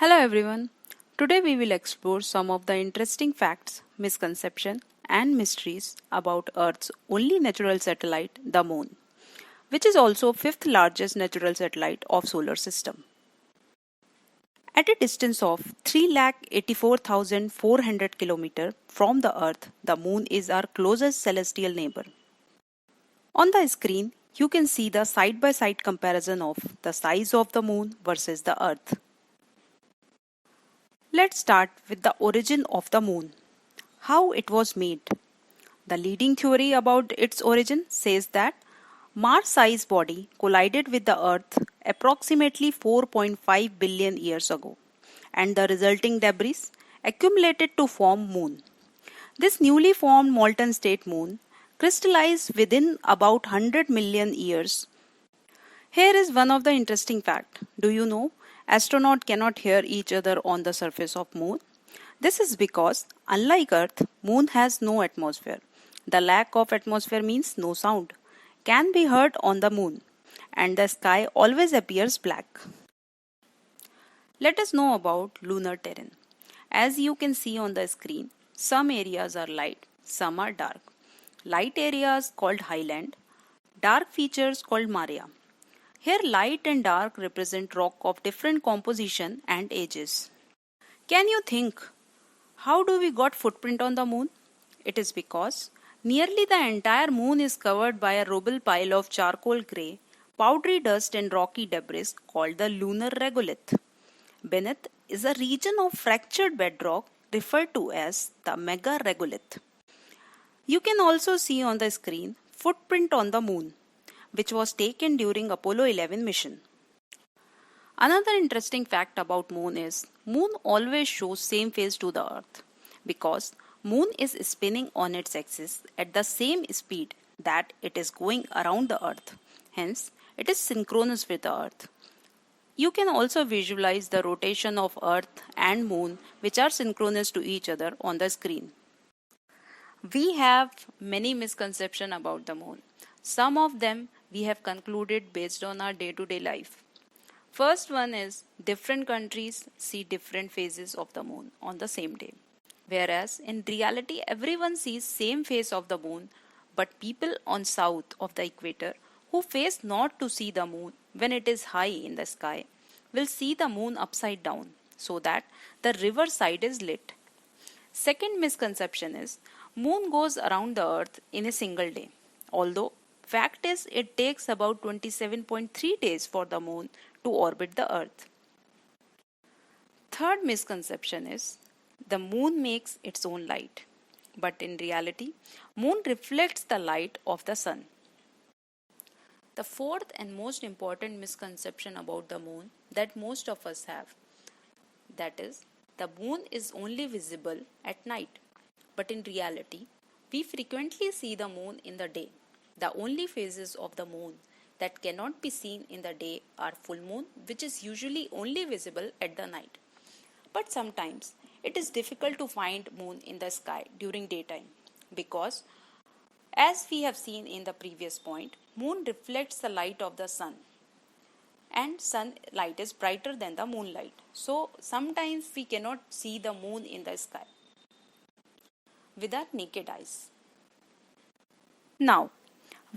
Hello everyone. Today we will explore some of the interesting facts, misconceptions, and mysteries about Earth's only natural satellite, the Moon, which is also fifth largest natural satellite of solar system. At a distance of 3,84,400 km from the Earth, the Moon is our closest celestial neighbor. On the screen, you can see the side-by-side comparison of the size of the Moon versus the Earth. Let's start with the origin of the Moon. How it was made. The leading theory about its origin says that Mars-sized body collided with the Earth approximately 4.5 billion years ago, and the resulting debris accumulated to form Moon. This newly formed molten state Moon crystallized within about 100 million years. Here is one of the interesting facts. Do you know astronauts cannot hear each other on the surface of Moon? This is because, unlike Earth, Moon has no atmosphere. The lack of atmosphere means no sound can be heard on the Moon, and the sky always appears black. Let us know about lunar terrain. As you can see on the screen, some areas are light, some are dark. Light areas called highland, dark features called marea. Here light and dark represent rock of different composition and ages. Can you think, how do we got footprint on the Moon? It is because nearly the entire Moon is covered by a rubble pile of charcoal grey, powdery dust and rocky debris called the lunar regolith. Beneath is a region of fractured bedrock referred to as the mega regolith. You can also see on the screen footprint on the Moon, which was taken during Apollo 11 mission. Another interesting fact about Moon is Moon always shows same phase to the Earth because Moon is spinning on its axis at the same speed that it is going around the Earth. Hence, it is synchronous with the Earth. You can also visualize the rotation of Earth and Moon which are synchronous to each other on the screen. We have many misconceptions about the Moon. Some of them we have concluded based on our day-to-day life. First one is different countries see different phases of the Moon on the same day. Whereas in reality everyone sees same phase of the Moon, but people on south of the equator who face not to see the Moon when it is high in the sky will see the Moon upside down so that the river side is lit. Second misconception is Moon goes around the Earth in a single day. Although fact is it takes about 27.3 days for the Moon to orbit the Earth. Third misconception is the Moon makes its own light. But in reality, Moon reflects the light of the Sun. The fourth and most important misconception about the Moon that most of us have, that is, the Moon is only visible at night. But in reality, we frequently see the Moon in the day. The only phases of the Moon that cannot be seen in the day are full moon, which is usually only visible at the night. But sometimes it is difficult to find Moon in the sky during daytime because, as we have seen in the previous point, Moon reflects the light of the Sun and Sun light is brighter than the moonlight. So sometimes we cannot see the Moon in the sky with our naked eyes. Now,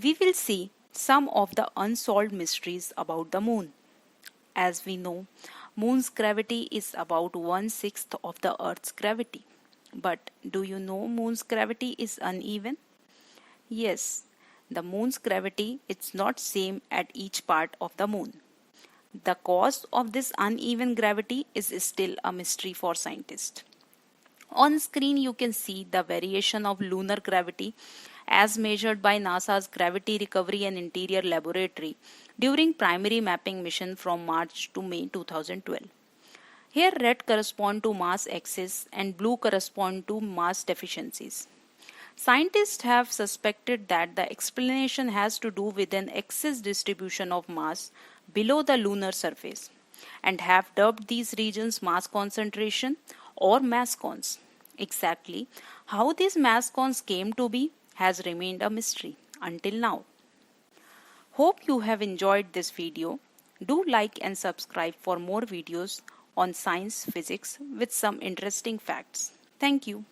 we will see some of the unsolved mysteries about the Moon. As we know, Moon's gravity is about 1/6 of the Earth's gravity. But do you know Moon's gravity is uneven? Yes, the Moon's gravity is not same at each part of the Moon. The cause of this uneven gravity is still a mystery for scientists. On screen you can see the variation of lunar gravity as measured by NASA's Gravity Recovery and Interior Laboratory during primary mapping mission from March to May 2012. Here red correspond to mass excess and blue correspond to mass deficiencies. Scientists have suspected that the explanation has to do with an excess distribution of mass below the lunar surface and have dubbed these regions mass concentration or mascons. Exactly how these mascons came to be has remained a mystery until now. Hope you have enjoyed this video. Do like and subscribe for more videos on science physics with some interesting facts. Thank you.